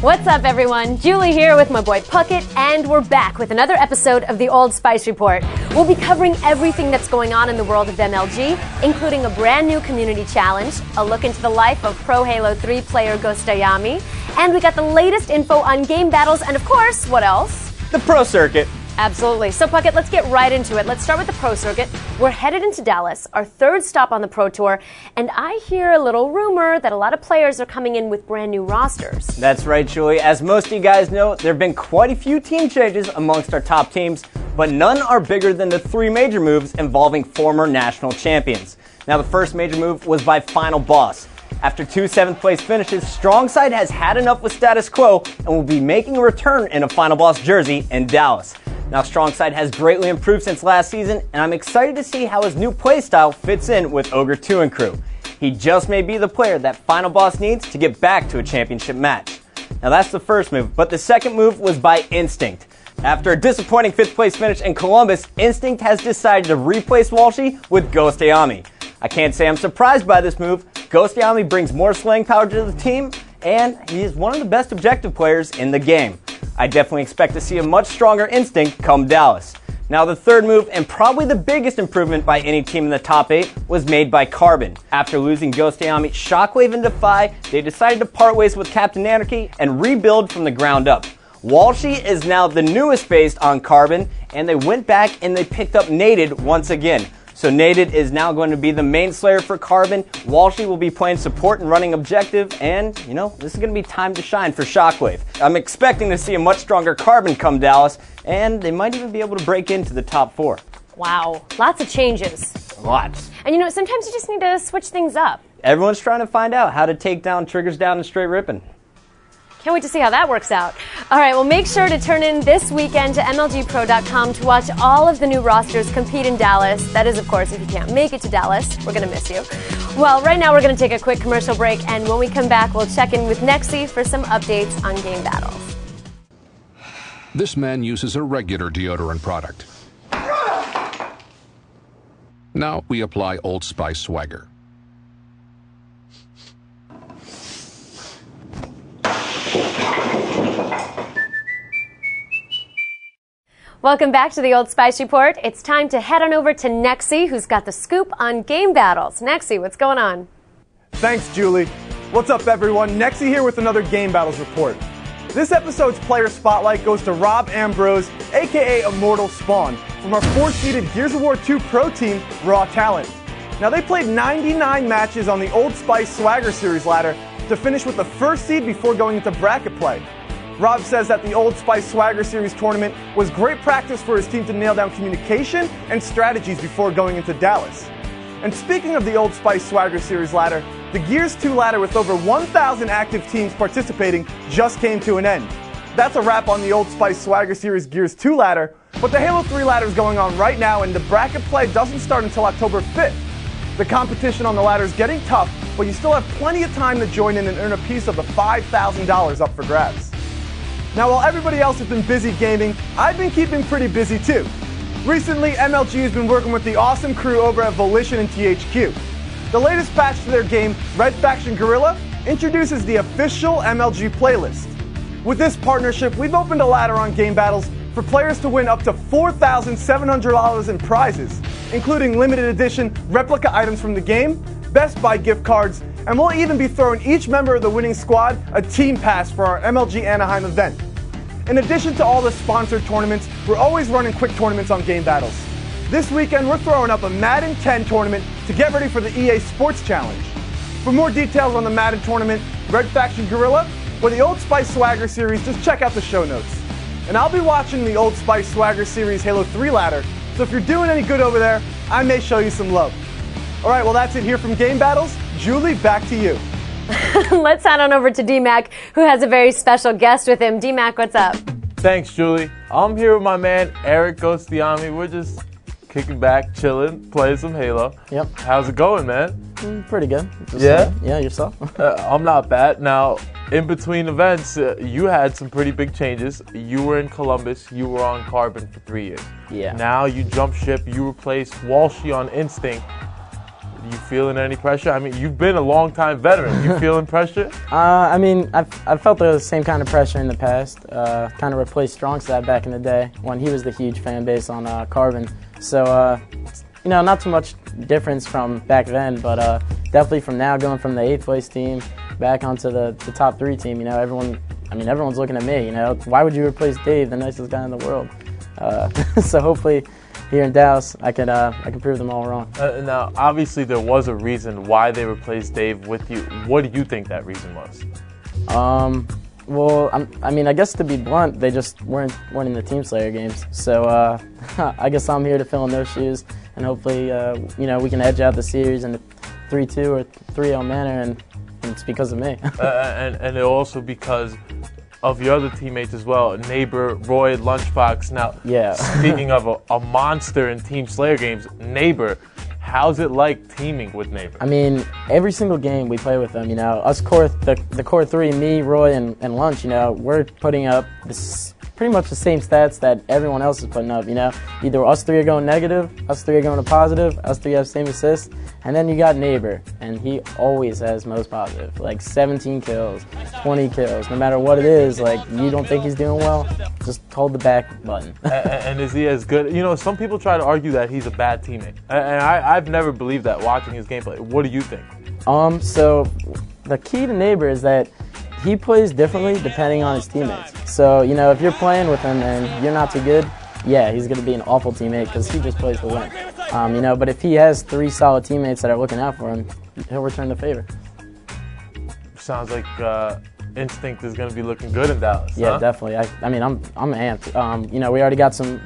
What's up, everyone? Julie here with my boy Puckett, and we're back with another episode of the Old Spice Report. We'll be covering everything that's going on in the world of MLG, including a brand new community challenge, a look into the life of Pro Halo 3 player Ghost Ayami, and we got the latest info on game battles, and of course, what else? The Pro Circuit. Absolutely. So, Puckett, let's get right into it. Let's start with the Pro Circuit. We're headed into Dallas, our third stop on the Pro Tour, and I hear a little rumor that a lot of players are coming in with brand new rosters. That's right, Julie. As most of you guys know, there have been quite a few team changes amongst our top teams, but none are bigger than the three major moves involving former national champions. Now, the first major move was by Final Boss. After two 7th place finishes, Strongside has had enough with status quo and will be making a return in a Final Boss jersey in Dallas. Now, Strongside has greatly improved since last season, and I'm excited to see how his new playstyle fits in with Ogre 2 and crew. He just may be the player that Final Boss needs to get back to a championship match. Now, that's the first move, but the second move was by Instinct. After a disappointing 5th place finish in Columbus, Instinct has decided to replace Walshy with Ghost Ayami. I can't say I'm surprised by this move. Ghost Ayami brings more slaying power to the team, and he is one of the best objective players in the game. I definitely expect to see a much stronger Instinct come Dallas. Now, the third move, and probably the biggest improvement by any team in the top 8, was made by Carbon. After losing Ghost Ayami, Shockwave, and Defy, they decided to part ways with Captain Anarchy and rebuild from the ground up. Walshy is now the newest based on Carbon, and they went back and they picked up Naded once again. So Naded is now going to be the main slayer for Carbon. Walshy will be playing support and running objective, and, this is going to be time to shine for Shockwave. I'm expecting to see a much stronger Carbon come Dallas, and they might even be able to break into the top 4. Wow, lots of changes. Lots. And sometimes you just need to switch things up. Everyone's trying to find out how to take down Triggers Down and Straight Rippin'. Can't wait to see how that works out. All right, well, make sure to turn in this weekend to MLGpro.com to watch all of the new rosters compete in Dallas. That is, of course, if you can't make it to Dallas. We're going to miss you. Well, right now we're going to take a quick commercial break, and when we come back, we'll check in with Nexi for some updates on game battles. This man uses a regular deodorant product. Now we apply Old Spice Swagger. Welcome back to the Old Spice Report. It's time to head on over to Nexi, who's got the scoop on game battles. Nexi, what's going on? Thanks, Julie. What's up, everyone? Nexi here with another game battles report. This episode's player spotlight goes to Rob Ambrose, aka Immortal Spawn, from our 4th-seeded Gears of War 2 Pro team, Raw Talent. Now, they played 99 matches on the Old Spice Swagger Series ladder to finish with the 1st seed before going into bracket play. Rob says that the Old Spice Swagger Series tournament was great practice for his team to nail down communication and strategies before going into Dallas. And speaking of the Old Spice Swagger Series ladder, the Gears 2 ladder with over 1,000 active teams participating just came to an end. That's a wrap on the Old Spice Swagger Series Gears 2 ladder, but the Halo 3 ladder is going on right now, and the bracket play doesn't start until October 5th. The competition on the ladder is getting tough, but you still have plenty of time to join in and earn a piece of the $5,000 up for grabs. Now, while everybody else has been busy gaming, I've been keeping pretty busy too. Recently, MLG has been working with the awesome crew over at Volition and THQ. The latest patch to their game, Red Faction Guerrilla, introduces the official MLG playlist. With this partnership, we've opened a ladder on game battles for players to win up to $4,700 in prizes, including limited edition replica items from the game, Best Buy gift cards, and we'll even be throwing each member of the winning squad a team pass for our MLG Anaheim event. In addition to all the sponsored tournaments, we're always running quick tournaments on game battles. This weekend, we're throwing up a Madden 10 tournament to get ready for the EA Sports Challenge. For more details on the Madden tournament, Red Faction Guerrilla, or the Old Spice Swagger Series, just check out the show notes. And I'll be watching the Old Spice Swagger Series Halo 3 ladder, so if you're doing any good over there, I may show you some love. Alright, well, that's it here from Game Battles. Julie, back to you. Let's head on over to D-Mac, who has a very special guest with him. D-Mac, what's up? Thanks, Julie. I'm here with my man, Eric Ghost Ayami. We're just kicking back, chilling, playing some Halo. Yep. How's it going, man? Pretty good. Yeah? Yeah, yourself? I'm not bad. Now, in between events, you had some pretty big changes. You were in Columbus. You were on Carbon for 3 years. Yeah. Now you jump ship. You replaced Walshy on Instinct. You feeling any pressure? I mean, you've been a long-time veteran. You feeling pressure? I mean, I've felt the same kind of pressure in the past. Kind of replaced Strongstad back in the day when he was the huge fan base on Carbon. So, you know, not too much difference from back then, but definitely from now, going from the 8th place team back onto the top 3 team. You know, everyone's looking at me. You know, why would you replace Dave, the nicest guy in the world? So hopefully, here in Dallas, I can prove them all wrong. Now, obviously, there was a reason why they replaced Dave with you. What do you think that reason was? Well, I mean, I guess to be blunt, they just weren't winning the Team Slayer games. So I guess I'm here to fill in those shoes, and hopefully, you know, we can edge out the series in a 3-2 or 3-0 manner, and it's because of me. and also because of your other teammates as well, Neighbor, Roy, Lunchbox. Now, yeah. Speaking of a monster in Team Slayer games, Neighbor, how's it like teaming with Neighbor? I mean, every single game we play with them, you know, us the core 3, me, Roy, and Lunch, you know, we're putting up pretty much the same stats that everyone else is putting up, you know. Either us 3 are going negative, us 3 are going to positive, us 3 have same assists, and then you got Neighbor, and he always has most positive, like 17 kills, 20 kills, no matter what it is. Like, you don't think he's doing well, just hold the back button. And is he as good? You know, some people try to argue that he's a bad teammate, and I've never believed that watching his gameplay. What do you think? So the key to Neighbor is that he plays differently depending on his teammates. So, you know, if you're playing with him and you're not too good, yeah, he's going to be an awful teammate because he just plays to win. You know, but if he has 3 solid teammates that are looking out for him, he'll return the favor. Sounds like Instinct is going to be looking good in Dallas. Yeah, huh? definitely. I mean, I'm amped. You know, we already got some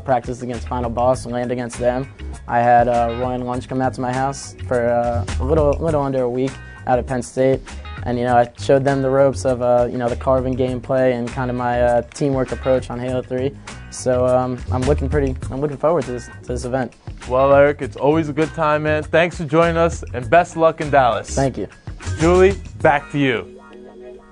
practice against Final Boss and land against them. I had Roy and Lunch come out to my house for a little under a week out at Penn State. And, you know, I showed them the ropes of, you know, the Carbon gameplay and kind of my teamwork approach on Halo 3. So I'm looking forward to this event. Well, Eric, it's always a good time, man. Thanks for joining us, and best of luck in Dallas. Thank you. Julie, back to you.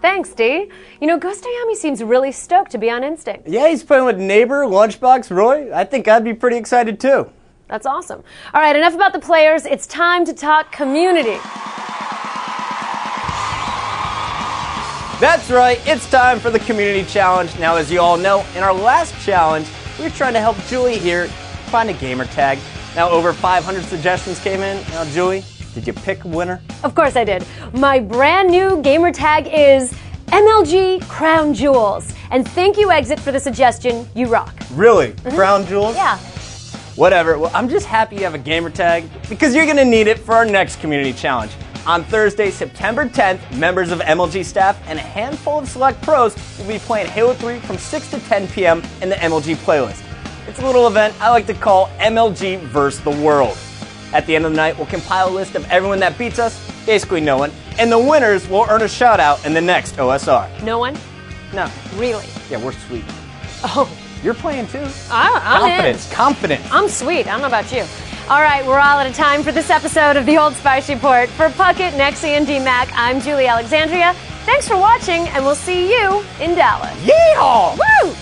Thanks, Dee. You know, Ghost Ayami seems really stoked to be on Instinct. Yeah, he's playing with Neighbor, Lunchbox, Roy. I think I'd be pretty excited too. That's awesome. All right, enough about the players. It's time to talk community. That's right, it's time for the Community Challenge. Now, as you all know, in our last challenge, we were trying to help Julie here find a gamer tag. Now, over 500 suggestions came in. Now, Julie, did you pick a winner? Of course I did. My brand new gamer tag is MLG Crown Jewels. And thank you, Exit, for the suggestion. You rock. Really? Crown Jewels? Yeah. Whatever. Well, I'm just happy you have a gamer tag because you're going to need it for our next Community Challenge. On Thursday, September 10th, members of MLG staff and a handful of select pros will be playing Halo 3 from 6 to 10 p.m. in the MLG playlist. It's a little event I like to call MLG vs. the World. At the end of the night, we'll compile a list of everyone that beats us, basically no one, and the winners will earn a shout out in the next OSR. No one? No. Really? Yeah, we're sweet. Oh. You're playing too. I'm in. Confidence. I'm sweet. I don't know about you. All right, we're all out of time for this episode of the Old Spice Report. For Puckett, Nexie, and DMAC, I'm Julie Alexandria. Thanks for watching, and we'll see you in Dallas. Yeehaw! Woo!